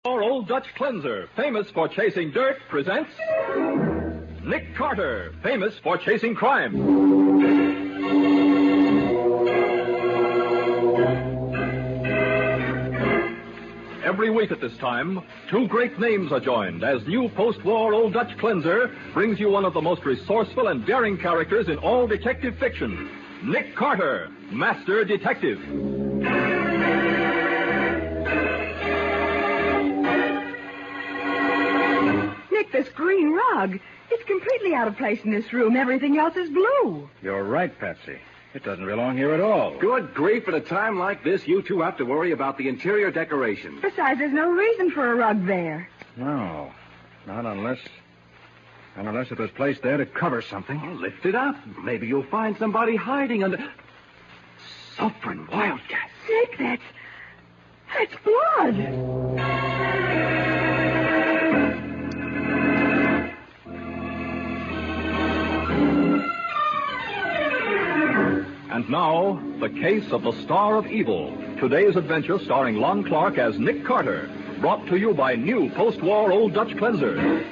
Our Old Dutch Cleanser, famous for chasing dirt, presents Nick Carter, famous for chasing crime. Every week at this time, two great names are joined as new post-war Old Dutch Cleanser brings you one of the most resourceful and daring characters in all detective fiction, Nick Carter, Master Detective. This green rug. It's completely out of place in this room. Everything else is blue. You're right, Patsy. It doesn't belong here at all. Good grief, at a time like this, you two have to worry about the interior decoration. Besides, there's no reason for a rug there. No, not unless it was placed there to cover something. Well, lift it up. Maybe you'll find somebody hiding under... Suffering wildcats. Nick, that's blood. And now, the case of the Star of Evil. Today's adventure starring Lon Clark as Nick Carter. Brought to you by new post-war Old Dutch Cleanser.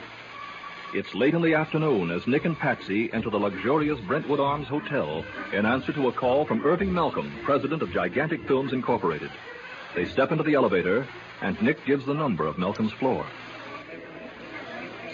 It's late in the afternoon as Nick and Patsy enter the luxurious Brentwood Arms Hotel in answer to a call from Irving Malcolm, president of Gigantic Films Incorporated. They step into the elevator, and Nick gives the number of Malcolm's floor.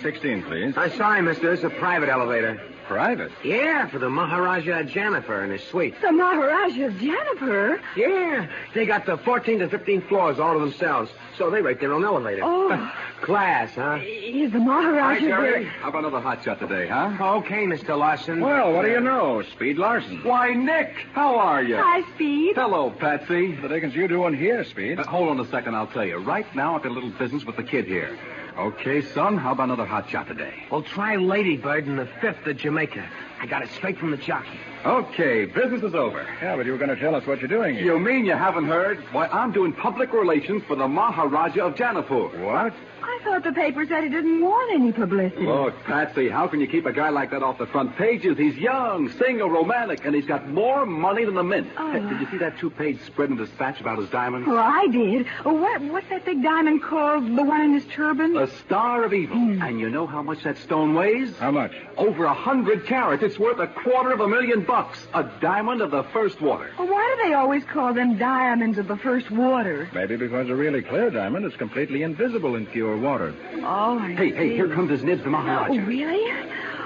16, please. Sorry, mister. It's a private elevator. Private? Yeah, for the Maharaja Jennifer and his suite. The Maharaja Jennifer? Yeah. They got the 14 to 15 floors all to themselves, so they rate their own elevator. Oh. Class, huh? Is the Maharaja... Hi, Jerry. How about another hot shot today, huh? Okay, Mr. Larson. Well, what do you know? Speed Larson. Why, Nick, how are you? Hi, Speed. Hello, Patsy. What the dickens you doing here, Speed? Hold on a second, I'll tell you. Right now, I've got a little business with the kid here. Okay, son, how about another hot shot today? Well, try Ladybird in the 5th of Jamaica. I got it straight from the jockey. Okay, business is over. Yeah, but you were going to tell us what you're doing here. You mean you haven't heard? Why, I'm doing public relations for the Maharaja of Janapur. What? I thought the paper said he didn't want any publicity. Look, Patsy, how can you keep a guy like that off the front pages? He's young, single, romantic, and he's got more money than the mint. Oh. Hey, did you see that 2-page spread in dispatch about his diamonds? Well, I did. What's that big diamond called, the one in his turban? A Star of Evil. And you know how much that stone weighs? How much? Over 100 carats. It's worth $250,000. A diamond of the first water. Well, why do they always call them diamonds of the first water? Maybe because a really clear diamond is completely invisible in pure water. Oh, I Hey, see. here comes his nibs, the Maharaja. Oh, really?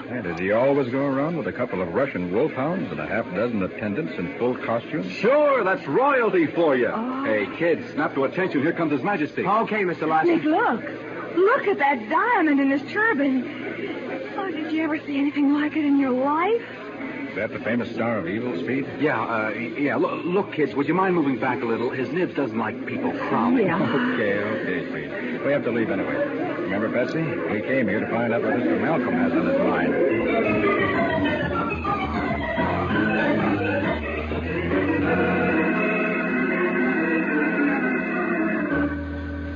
And does he always go around with a couple of Russian wolfhounds and a half-dozen attendants in full costume? Sure, that's royalty for you. Oh. Hey, kids, snap to attention. Here comes His Majesty. Okay, Mr. Larson. Nick, look at that diamond in his turban. Oh, did you ever see anything like it in your life? Is that the famous Star of Evil, Speed? Yeah. Look, kids, would you mind moving back a little? His nibs doesn't like people crowding. Yeah. Okay, Speed. We have to leave anyway. Remember, Patsy? We came here to find out what Mr. Malcolm has on his mind.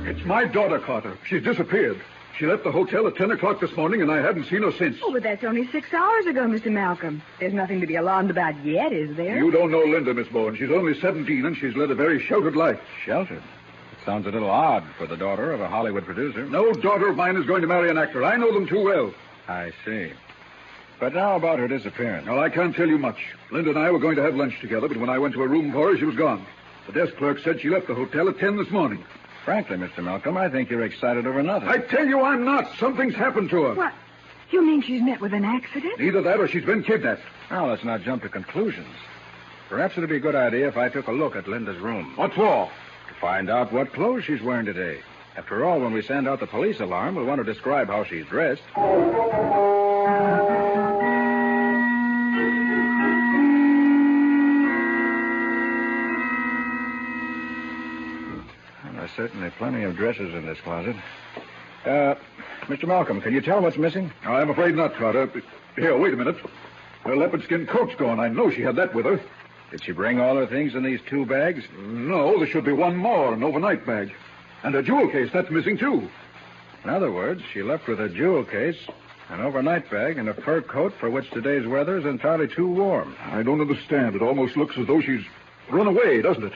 It's my daughter, Carter. She's disappeared. She left the hotel at 10 o'clock this morning, and I haven't seen her since. Oh, but that's only 6 hours ago, Mr. Malcolm. There's nothing to be alarmed about yet, is there? You don't know Linda, Miss Bowen. She's only 17, and she's led a very sheltered life. Sheltered? It sounds a little odd for the daughter of a Hollywood producer. No daughter of mine is going to marry an actor. I know them too well. I see. But now about her disappearance. Well, I can't tell you much. Linda and I were going to have lunch together, but when I went to her room for her, she was gone. The desk clerk said she left the hotel at 10 this morning. Frankly, Mr. Malcolm, I think you're excited over nothing. I tell you I'm not. Something's happened to her. What? You mean she's met with an accident? Either that or she's been kidnapped. Now, let's not jump to conclusions. Perhaps it'd be a good idea if I took a look at Linda's room. What for? To find out what clothes she's wearing today. After all, when we send out the police alarm, we'll want to describe how she's dressed. There's certainly plenty of dresses in this closet. Mr. Malcolm, can you tell what's missing? I'm afraid not, Carter. Here, wait a minute. Her leopard skin coat's gone. I know she had that with her. Did she bring all her things in these 2 bags? No, there should be one more, an overnight bag. And a jewel case, that's missing, too. In other words, she left with a jewel case, an overnight bag, and a fur coat for which today's weather is entirely too warm. I don't understand. It almost looks as though she's run away, doesn't it?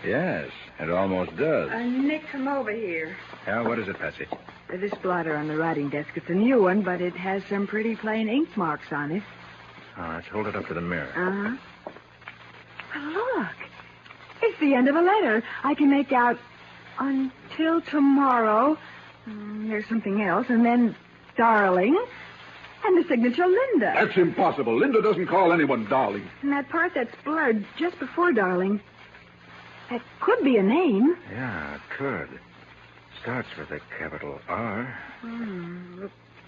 Yes, it almost does. Nick, come over here. Yeah, what is it, Patsy? This blotter on the writing desk, it's a new one, but it has some pretty plain ink marks on it. All right, hold it up to the mirror. Uh-huh. Look. It's the end of a letter. I can make out until tomorrow. There's something else, and then darling, and the signature Linda. That's impossible. Linda doesn't call anyone darling. And that part that's blurred just before darling. That could be a name. Yeah, it could. Starts with a capital R.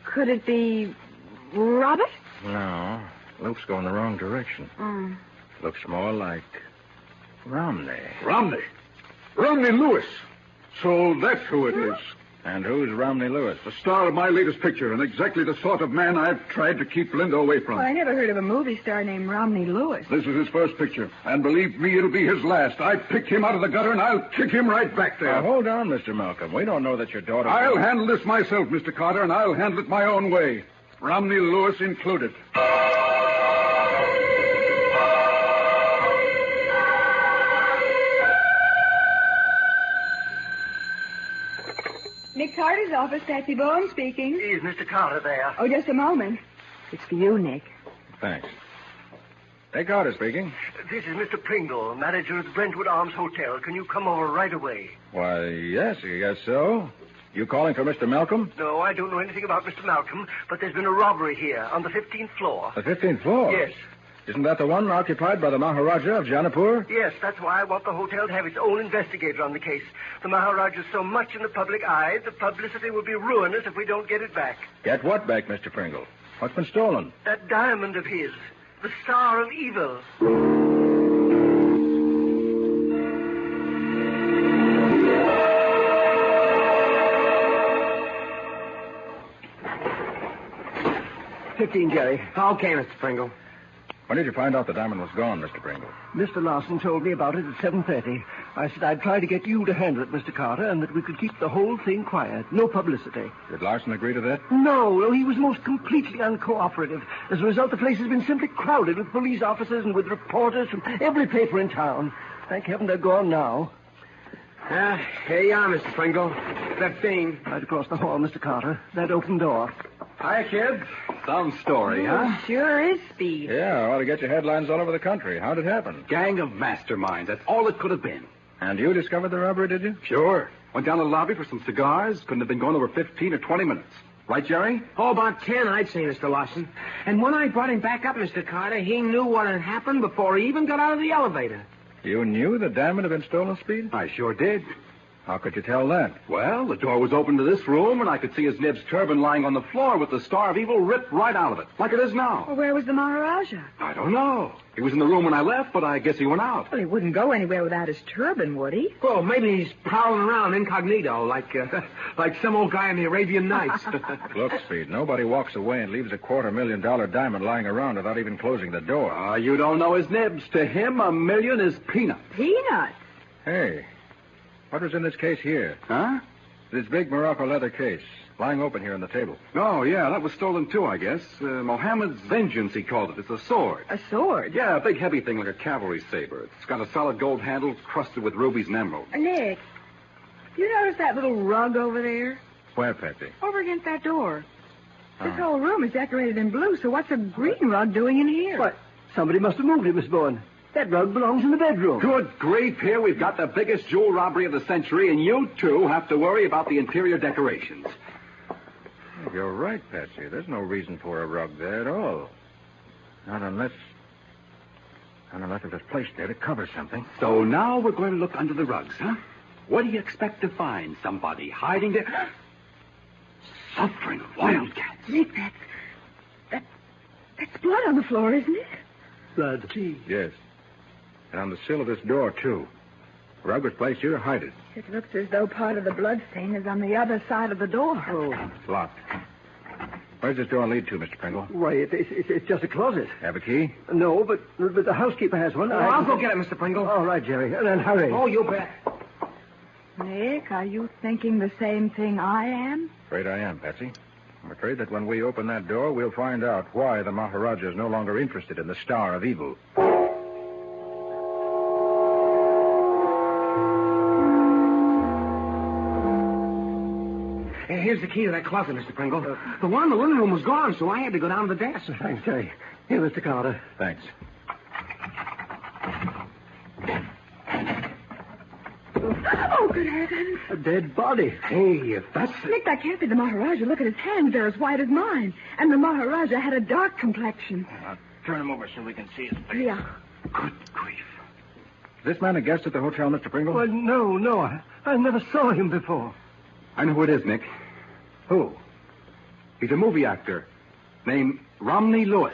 Could it be Robert? No. Luke's going the wrong direction. Looks more like Romney. Romney? Romney Lewis. So that's who it is. And who's Romney Lewis? The star of my latest picture, and exactly the sort of man I've tried to keep Linda away from. Well, I never heard of a movie star named Romney Lewis. This is his first picture, and believe me, it'll be his last. I picked him out of the gutter, and I'll kick him right back there. Now, hold on, Mr. Malcolm. We don't know that your daughter... I'll handle this myself, Mr. Carter, and I'll handle it my own way. Romney Lewis included. Nick Carter's office, Patsy Bowen speaking. Is Mr. Carter there? Oh, just a moment. It's for you, Nick. Thanks. Nick Carter speaking. This is Mr. Pringle, manager of the Brentwood Arms Hotel. Can you come over right away? Why, yes, I guess so. You calling for Mr. Malcolm? No, I don't know anything about Mr. Malcolm, but there's been a robbery here on the 15th floor. The 15th floor? Yes. Isn't that the one occupied by the Maharaja of Janapur? Yes, that's why I want the hotel to have its own investigator on the case. The Maharaja's so much in the public eye, the publicity will be ruinous if we don't get it back. Get what back, Mr. Pringle? What's been stolen? That diamond of his, the Star of Evil. $15, Jerry. Okay, Mr. Pringle. When did you find out the diamond was gone, Mr. Pringle? Mr. Larson told me about it at 7:30. I said I'd try to get you to handle it, Mr. Carter, and that we could keep the whole thing quiet. No publicity. Did Larson agree to that? No, he was most completely uncooperative. As a result, the place has been simply crowded with police officers and with reporters from every paper in town. Thank heaven they're gone now. Here you are, Mr. Pringle. 15. Right across the hall, Mr. Carter. That open door. Hi, kids. Some story, huh? Sure is speed. Yeah, ought to get your headlines all over the country. How'd it happen? Gang of masterminds. That's all it could have been. And you discovered the robbery, did you? Sure. Went down to the lobby for some cigars. Couldn't have been gone over 15 or 20 minutes. Right, Jerry? Oh, about 10, I'd say, Mr. Larson. And when I brought him back up, Mr. Carter, he knew what had happened before he even got out of the elevator. You knew the diamond had been stolen, Speed? I sure did. How could you tell that? Well, the door was open to this room, and I could see his nib's turban lying on the floor with the Star of Evil ripped right out of it, like it is now. Well, where was the Maharaja? I don't know. He was in the room when I left, but I guess he went out. Well, he wouldn't go anywhere without his turban, would he? Well, maybe he's prowling around incognito, like some old guy in the Arabian Nights. Look, Speed, nobody walks away and leaves a $250,000 diamond lying around without even closing the door. You don't know his nibs. To him, $1 million is peanuts. Peanuts? Hey, what was in this case here? Huh? This big Morocco leather case, lying open here on the table. Oh, yeah, that was stolen, too, I guess. Mohammed's Vengeance, he called it. It's a sword. A sword? Yeah, a big, heavy thing like a cavalry saber. It's got a solid gold handle crusted with rubies and emeralds. Nick, you notice that little rug over there? Where, Patsy? Over against that door. This whole room is decorated in blue, so what's a green rug doing in here? What? Somebody must have moved it, Miss Bowen. That rug belongs in the bedroom. Good grief, here we've got the biggest jewel robbery of the century, and you, too, have to worry about the interior decorations. You're right, Patsy. There's no reason for a rug there at all. Not unless it was placed there to cover something. So now we're going to look under the rugs, huh? What do you expect to find? Somebody hiding there? Suffering wildcats. Nick, that's blood on the floor, isn't it? Blood. Yes. And on the sill of this door, too. The rug was placed here to hide it. It looks as though part of the blood stain is on the other side of the door. Oh. It's locked. Where's this door lead to, Mr. Pringle? Why, it's just a closet. Have a key? No, but the housekeeper has one. I'll go get it, Mr. Pringle. All right, Jerry. And then hurry. Oh, you bet. Nick, are you thinking the same thing I am? Afraid I am, Patsy. I'm afraid that when we open that door, we'll find out why the Maharaja is no longer interested in the Star of Evil. Here's the key to that closet, Mr. Pringle. The one in the living room was gone, so I had to go down to the desk. Thanks, Jerry. Here, Mr. Carter. Thanks. Oh, good heavens. A dead body. Hey, if that's... Nick, that can't be the Maharaja. Look at his hands. They're as white as mine. And the Maharaja had a dark complexion. Turn him over so we can see his face. Yeah. Good grief. Is this man a guest at the hotel, Mr. Pringle? Well, no. I never saw him before. I know who it is, Nick. Who? He's a movie actor named Romney Lewis.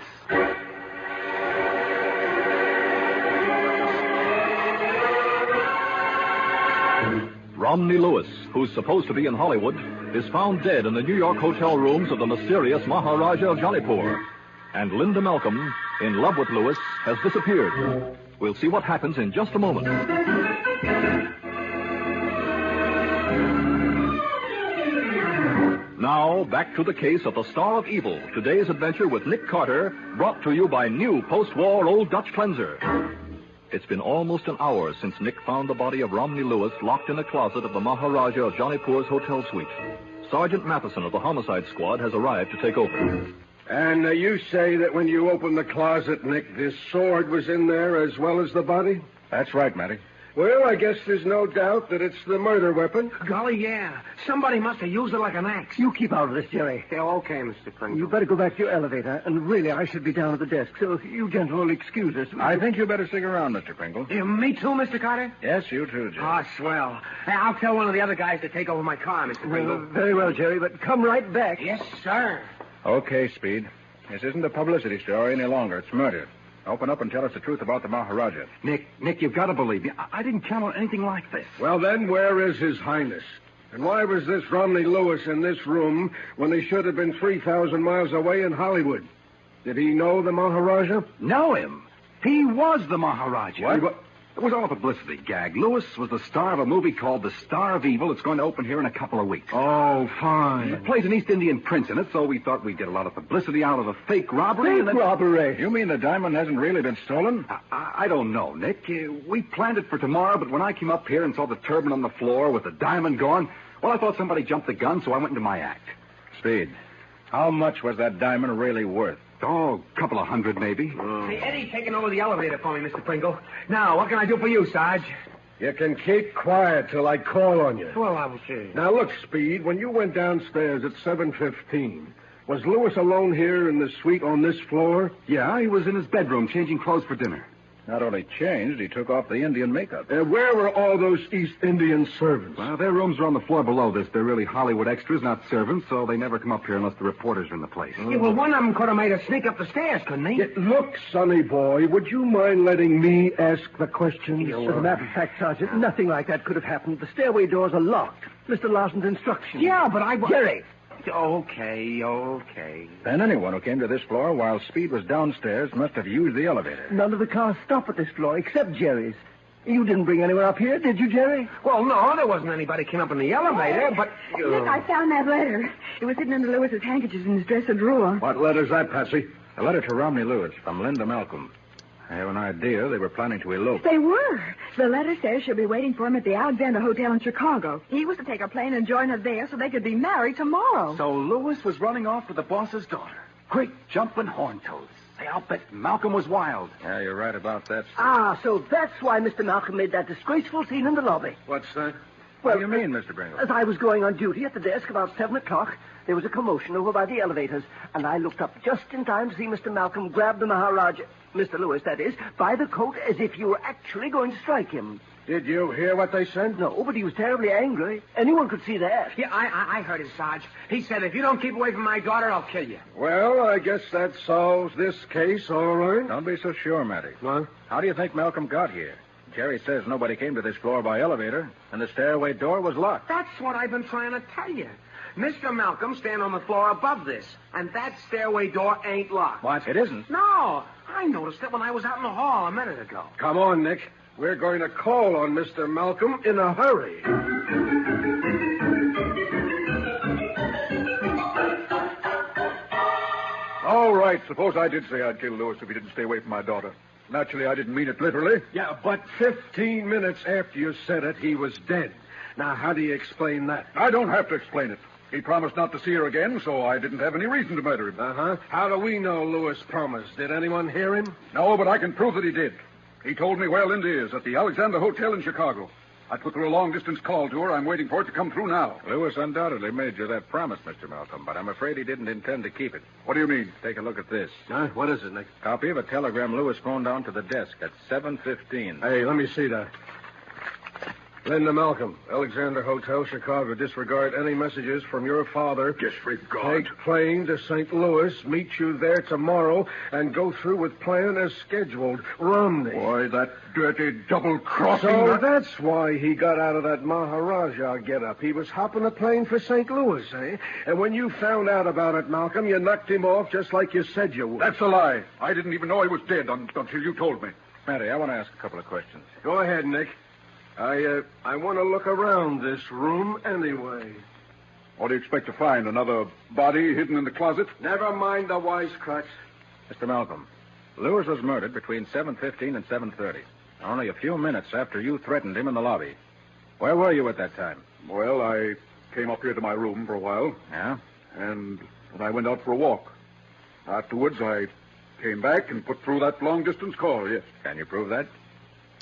Romney Lewis, who's supposed to be in Hollywood, is found dead in the New York hotel rooms of the mysterious Maharaja of Jaipur. And Linda Malcolm, in love with Lewis, has disappeared. We'll see what happens in just a moment. Now, back to the case of the Star of Evil. Today's adventure with Nick Carter, brought to you by new post-war Old Dutch Cleanser. It's been almost an hour since Nick found the body of Romney Lewis locked in a closet of the Maharaja of Jaipur's hotel suite. Sergeant Matheson of the Homicide Squad has arrived to take over. And you say that when you opened the closet, Nick, this sword was in there as well as the body? That's right, Matty. Well, I guess there's no doubt that it's the murder weapon. Golly, yeah. Somebody must have used it like an axe. You keep out of this, Jerry. Yeah, okay, Mr. Pringle. You better go back to your elevator. And really, I should be down at the desk. So if you gentlemen will excuse us. I think you better stick around, Mr. Pringle. Yeah, me too, Mr. Carter? Yes, you too, Jerry. Oh, swell. Hey, I'll tell one of the other guys to take over my car, Mr. Pringle. Very well, Jerry, but come right back. Yes, sir. Okay, Speed. This isn't a publicity story any longer. It's murder. Open up and tell us the truth about the Maharaja. Nick, you've got to believe me. I didn't count on anything like this. Well, then, where is His Highness? And why was this Romney Lewis in this room when he should have been 3,000 miles away in Hollywood? Did he know the Maharaja? Know him? He was the Maharaja. What? It was all a publicity gag. Lewis was the star of a movie called The Star of Evil. It's going to open here in a couple of weeks. Oh, fine. It plays an East Indian prince in it, so we thought we'd get a lot of publicity out of the fake robbery. Fake robbery? You mean the diamond hasn't really been stolen? I don't know, Nick. We planned it for tomorrow, but when I came up here and saw the turban on the floor with the diamond gone, well, I thought somebody jumped the gun, so I went into my act. Speed, how much was that diamond really worth? Oh, a couple of hundred, maybe. Hey, Eddie's taking over the elevator for me, Mr. Pringle. Now, what can I do for you, Sarge? You can keep quiet till I call on you. Well, I will see. Now, look, Speed, when you went downstairs at 7:15, was Lewis alone here in the suite on this floor? Yeah, he was in his bedroom changing clothes for dinner. Not only changed, he took off the Indian makeup. Where were all those East Indian servants? Well, their rooms are on the floor below this. They're really Hollywood extras, not servants, so they never come up here unless the reporters are in the place. Yeah, well, one of them could have made a sneak up the stairs, couldn't he? Look, sonny boy, would you mind letting me ask the questions? As a matter of fact, Sergeant, nothing like that could have happened. The stairway doors are locked. Mr. Larson's instructions. Yeah, but I... Jerry! Okay. Then anyone who came to this floor while Speed was downstairs must have used the elevator. None of the cars stop at this floor except Jerry's. You didn't bring anyone up here, did you, Jerry? Well, no, there wasn't anybody came up in the elevator, but... Nick, I found that letter. It was hidden under Lewis's handkerchiefs in his dresser drawer. What letter's that, Patsy? A letter to Romney Lewis from Linda Malcolm. I have an idea they were planning to elope. They were. The letter says she'll be waiting for him at the Alexander Hotel in Chicago. He was to take a plane and join her there so they could be married tomorrow. So Lewis was running off with the boss's daughter. Great jumping horntoads. Hey, I'll bet Malcolm was wild. Yeah, you're right about that. So that's why Mr. Malcolm made that disgraceful scene in the lobby. What's that? What do you mean, Mr. Pringle? As I was going on duty at the desk about 7 o'clock, there was a commotion over by the elevators, and I looked up just in time to see Mr. Malcolm grab the Maharaja, Mr. Lewis, that is, by the coat as if you were actually going to strike him. Did you hear what they said? No, but he was terribly angry. Anyone could see that. Yeah, I heard him, Sarge. He said, if you don't keep away from my daughter, I'll kill you. Well, I guess that solves this case, all right. Don't be so sure, Matty. What? How do you think Malcolm got here? Jerry says nobody came to this floor by elevator, and the stairway door was locked. That's what I've been trying to tell you. Mr. Malcolm stand on the floor above this, and that stairway door ain't locked. What? It isn't? No, I noticed it when I was out in the hall a minute ago. Come on, Nick. We're going to call on Mr. Malcolm in a hurry. All right, suppose I did say I'd kill Lewis if he didn't stay away from my daughter. Naturally, I didn't mean it literally. Yeah, but 15 minutes after you said it, he was dead. Now, how do you explain that? I don't have to explain it. He promised not to see her again, so I didn't have any reason to murder him. Uh-huh. How do we know Lewis promised? Did anyone hear him? No, but I can prove that he did. He told me where Linda is, at the Alexander Hotel in Chicago. I put through a long-distance call to her. I'm waiting for it to come through now. Lewis undoubtedly made you that promise, Mr. Malcolm, but I'm afraid he didn't intend to keep it. What do you mean? Take a look at this. Huh? What is it, Nick? Copy of a telegram Lewis phoned down to the desk at 7:15. Hey, let me see that. Linda Malcolm, Alexander Hotel, Chicago. Disregard any messages from your father. Disregard? Take plane to St. Louis, meet you there tomorrow, and go through with plan as scheduled. Romney. Boy, that dirty double-crossing... So that's why he got out of that Maharaja get-up. He was hopping a plane for St. Louis, eh? And when you found out about it, Malcolm, you knocked him off just like you said you would. That's a lie. I didn't even know he was dead until you told me. Matty, I want to ask a couple of questions. Go ahead, Nick. I want to look around this room anyway. What do you expect to find? Another body hidden in the closet? Never mind the wisecracks. Mr. Malcolm, Lewis was murdered between 7:15 and 7:30. Only a few minutes after you threatened him in the lobby. Where were you at that time? Well, I came up here to my room for a while. Yeah? And then I went out for a walk. Afterwards, I came back and put through that long-distance call, yes. Can you prove that?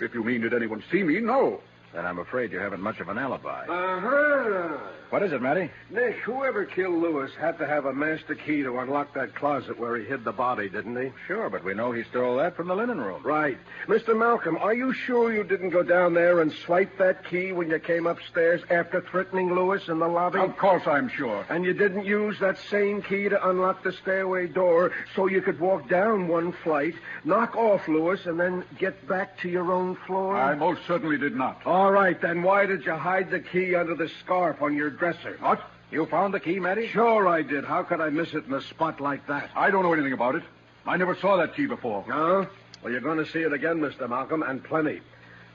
If you mean, did anyone see me? No. Then I'm afraid you haven't much of an alibi. Uh-huh. What is it, Matty? Nick, whoever killed Lewis had to have a master key to unlock that closet where he hid the body, didn't he? Sure, but we know he stole that from the linen room. Right. Mr. Malcolm, are you sure you didn't go down there and swipe that key when you came upstairs after threatening Lewis in the lobby? Of course I'm sure. And you didn't use that same key to unlock the stairway door so you could walk down one flight, knock off Lewis, and then get back to your own floor? I most certainly did not. All right, then why did you hide the key under the scarf on your dresser? What? You found the key, Matty? Sure I did. How could I miss it in a spot like that? I don't know anything about it. I never saw that key before. No? Well, you're going to see it again, Mr. Malcolm, and plenty.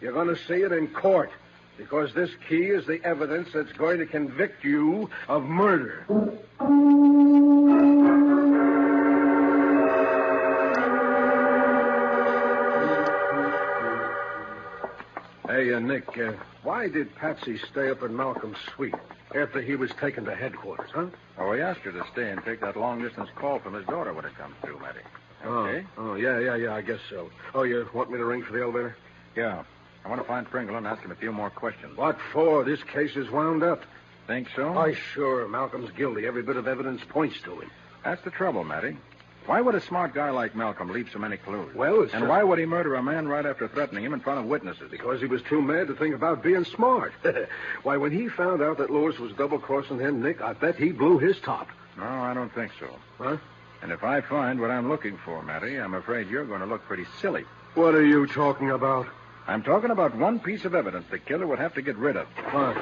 You're going to see it in court, because this key is the evidence that's going to convict you of murder. Hey, Nick, why did Patsy stay up in Malcolm's suite after he was taken to headquarters, huh? Oh, he asked her to stay and take that long-distance call from his daughter when it comes through, Matty. Okay? Oh, yeah, I guess so. Oh, you want me to ring for the elevator? Yeah. I want to find Pringle and ask him a few more questions. What for? This case is wound up. Think so? Why, sure. Malcolm's guilty. Every bit of evidence points to him. That's the trouble, Matty. Why would a smart guy like Malcolm leave so many clues? Well, And why would he murder a man right after threatening him in front of witnesses? Because he was too mad to think about being smart. Why, when he found out that Lewis was double-crossing him, Nick, I bet he blew his top. No, I don't think so. Huh? And if I find what I'm looking for, Matty, I'm afraid you're going to look pretty silly. What are you talking about? I'm talking about one piece of evidence the killer would have to get rid of. What?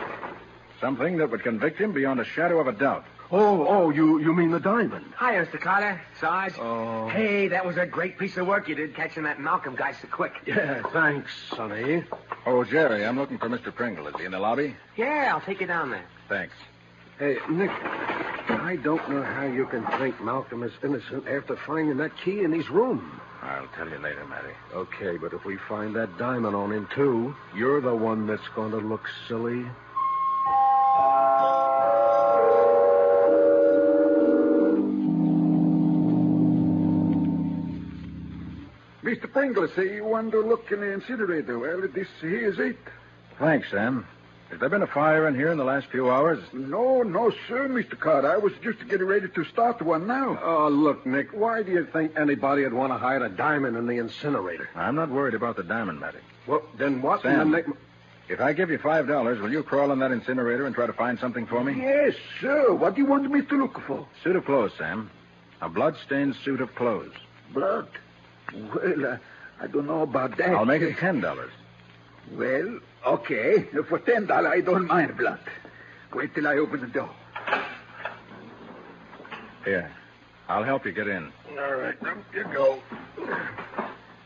Something that would convict him beyond a shadow of a doubt. Oh, you mean the diamond? Hi, Mr. Carter. Sarge. Oh. Hey, that was a great piece of work you did catching that Malcolm guy so quick. Yeah, thanks, Sonny. Oh, Jerry, I'm looking for Mr. Pringle. Is he in the lobby? Yeah, I'll take you down there. Thanks. Hey, Nick, I don't know how you can think Malcolm is innocent after finding that key in his room. I'll tell you later, Matty. Okay, but if we find that diamond on him, too, you're the one that's going to look silly. Mr. Pringle, say you want to look in the incinerator. Well, this here is it. Thanks, Sam. Has there been a fire in here in the last few hours? No, sir, Mr. Carter. I was just getting ready to start one now. Oh, look, Nick, why do you think anybody would want to hide a diamond in the incinerator? I'm not worried about the diamond, Matty. Well, then what? Sam, Nick... if I give you $5, will you crawl in that incinerator and try to find something for me? Yes, sir. What do you want me to look for? Suit of clothes, Sam. A blood-stained suit of clothes. Blood? Well, I don't know about that. I'll make it $10. Well, okay. For $10, I don't mind blood. Wait till I open the door. Here. I'll help you get in. All right, now you go.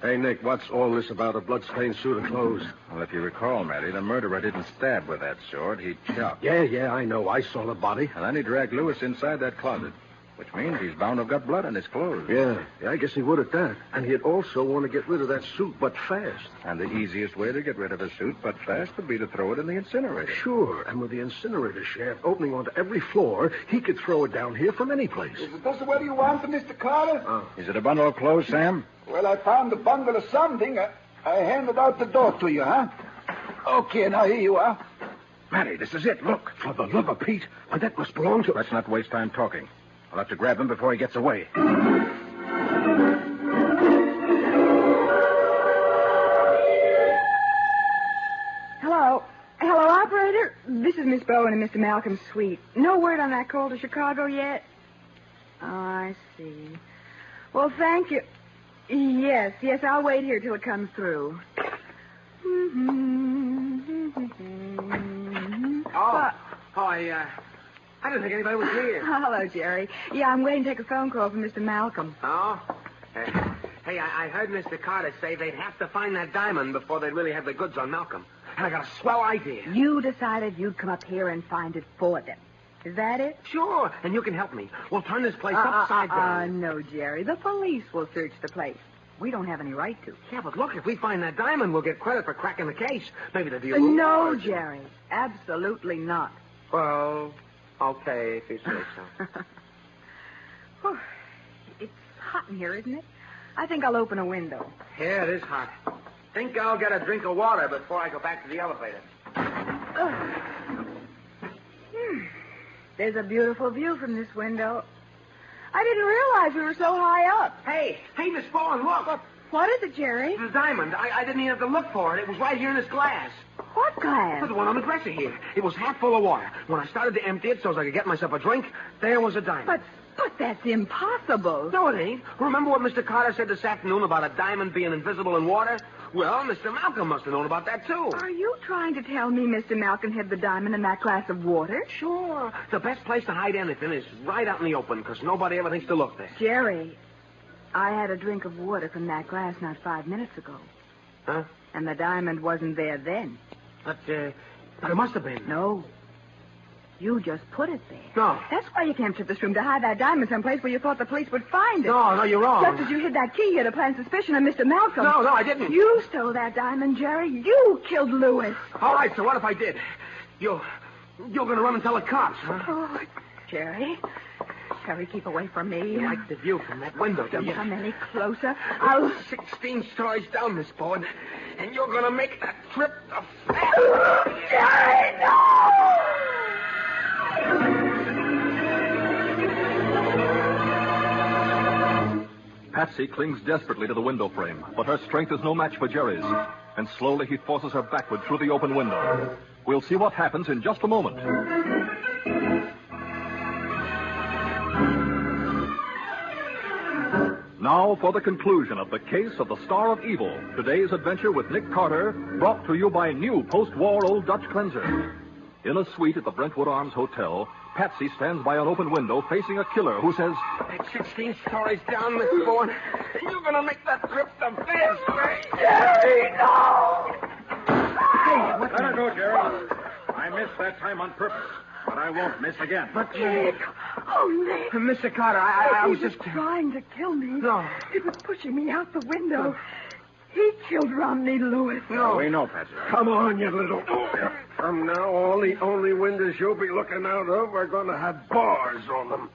Hey, Nick, what's all this about a blood-stained suit of clothes? Well, if you recall, Matty, the murderer didn't stab with that sword. He chopped. Yeah, I know. I saw the body. And then he dragged Lewis inside that closet. Which means he's bound to have got blood on his clothes. Yeah, I guess he would at that. And he'd also want to get rid of that suit, but fast. And the easiest way to get rid of a suit, but fast, would be to throw it in the incinerator. Sure, and with the incinerator shaft opening onto every floor, he could throw it down here from any place. Is it just what you want, Mr. Carter? Is it a bundle of clothes, Sam? Well, I found a bundle of something. I handed out the door to you, huh? Okay, now here you are. Matty, this is it. Look, for the love of Pete. And that must belong to... Let's not waste time talking. I'll have to grab him before he gets away. Hello, operator. This is Miss Bowen and Mr. Malcolm's suite. No word on that call to Chicago yet? Oh, I see. Well, thank you. Yes, I'll wait here till it comes through. I didn't think anybody was here. Hello, Jerry. Yeah, I'm waiting to take a phone call from Mr. Malcolm. Oh? Hey, I heard Mr. Carter say they'd have to find that diamond before they'd really have the goods on Malcolm. And I got a swell idea. You decided you'd come up here and find it for them. Is that it? Sure, and you can help me. We'll turn this place upside down. No, Jerry. The police will search the place. We don't have any right to. Yeah, but look, if we find that diamond, we'll get credit for cracking the case. Maybe the deal No, Jerry. Absolutely not. Well, okay, if you say so. It's hot in here, isn't it? I think I'll open a window. Yeah, it is hot. Think I'll get a drink of water before I go back to the elevator. There's a beautiful view from this window. I didn't realize we were so high up. Hey, Miss Bowen, look. What is it, Jerry? The diamond. I didn't even have to look for it. It was right here in this glass. What glass? The one on the dresser here. It was half full of water. When I started to empty it so as I could get myself a drink, there was a diamond. But that's impossible. No, it ain't. Remember what Mr. Carter said this afternoon about a diamond being invisible in water? Well, Mr. Malcolm must have known about that, too. Are you trying to tell me Mr. Malcolm hid the diamond in that glass of water? Sure. The best place to hide anything is right out in the open, because nobody ever thinks to look there. Jerry, I had a drink of water from that glass not 5 minutes ago. Huh? And the diamond wasn't there then. But it must have been. No. You just put it there. No. That's why you came to this room, to hide that diamond someplace where you thought the police would find it. No, you're wrong. Just as you hid that key here to plant suspicion on Mr. Malcolm. No, I didn't. You stole that diamond, Jerry. You killed Lewis. All right, so what if I did? You're going to run and tell the cops, huh? Oh, Jerry, keep away from me. You like the view from that window, don't you? Don't come any closer. I'll 16 stories down, Miss Bowen, and you're going to make that trip a Jerry, no! Patsy clings desperately to the window frame, but her strength is no match for Jerry's. And slowly he forces her backward through the open window. We'll see what happens in just a moment. Now for the conclusion of the case of the Star of Evil. Today's adventure with Nick Carter, brought to you by new post-war Old Dutch cleanser. In a suite at the Brentwood Arms Hotel, Patsy stands by an open window facing a killer who says, That's 16 stories down, Miss Bowen, and you're going to make that trip the fast way. Jerry, no! Hey, let her go, Jerry. I missed that time on purpose, but I won't miss again. But, Nick. Oh, Nick. Mr. Carter, I was just... trying to kill me. No. He was pushing me out the window. He killed Romney Lewis. No. We know, Patsy. Come on, you little... From now on, the only windows you'll be looking out of are going to have bars on them.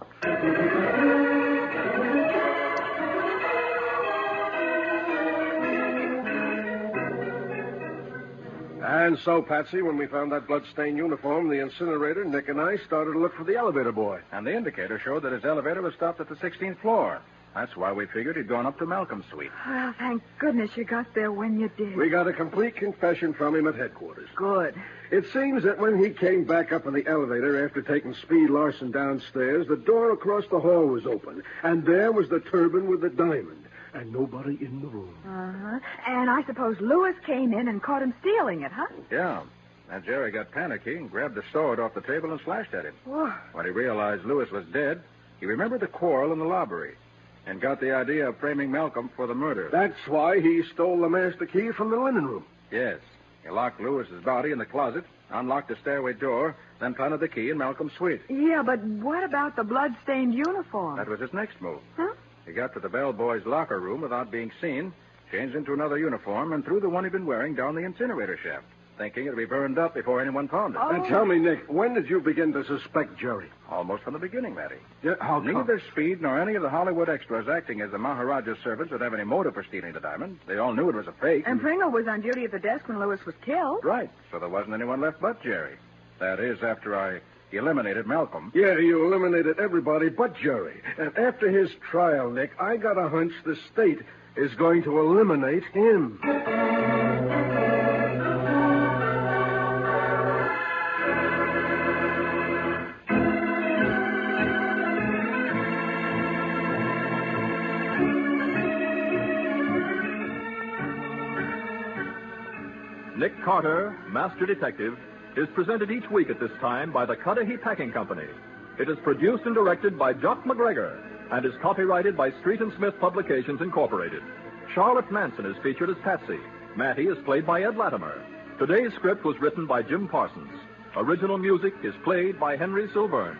And so, Patsy, when we found that blood-stained uniform in the incinerator, Nick and I started to look for the elevator boy. And the indicator showed that his elevator was stopped at the 16th floor. That's why we figured he'd gone up to Malcolm's suite. Well, thank goodness you got there when you did. We got a complete confession from him at headquarters. Good. It seems that when he came back up in the elevator after taking Speed Larson downstairs, the door across the hall was open, and there was the turban with the diamond, and nobody in the room. Uh-huh. And I suppose Lewis came in and caught him stealing it, huh? Yeah. And Jerry got panicky and grabbed the sword off the table and slashed at him. Whoa. When he realized Lewis was dead, he remembered the quarrel in the lobby and got the idea of framing Malcolm for the murder. That's why he stole the master key from the linen room. Yes. He locked Lewis's body in the closet, unlocked the stairway door, then planted the key in Malcolm's suite. Yeah, but what about the blood-stained uniform? That was his next move. Huh? He got to the bellboy's locker room without being seen, changed into another uniform, and threw the one he'd been wearing down the incinerator shaft, thinking it'd be burned up before anyone found it. Oh. And tell me, Nick, when did you begin to suspect Jerry? Almost from the beginning, Matty. Yeah, how come? Neither Speed nor any of the Hollywood extras acting as the Maharaja's servants would have any motive for stealing the diamond. They all knew it was a fake. And Pringle was on duty at the desk when Lewis was killed. Right, so there wasn't anyone left but Jerry. That is, after I eliminated Malcolm. Yeah, you eliminated everybody but Jerry. And after his trial, Nick, I got a hunch the state is going to eliminate him. Nick Carter, Master Detective, is presented each week at this time by the Cudahy Packing Company. It is produced and directed by Jock McGregor and is copyrighted by Street and Smith Publications, Incorporated. Charlotte Manson is featured as Patsy. Matty is played by Ed Latimer. Today's script was written by Jim Parsons. Original music is played by Henry Silverne.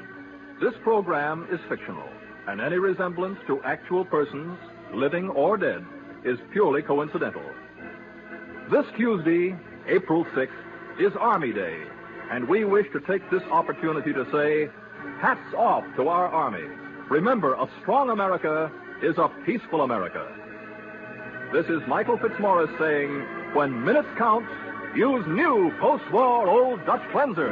This program is fictional, and any resemblance to actual persons, living or dead, is purely coincidental. This Tuesday, April 6th, is Army Day, and we wish to take this opportunity to say, hats off to our Army. Remember, a strong America is a peaceful America. This is Michael Fitzmaurice saying, when minutes count, use new post-war Old Dutch cleanser.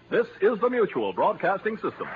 This is the Mutual Broadcasting System.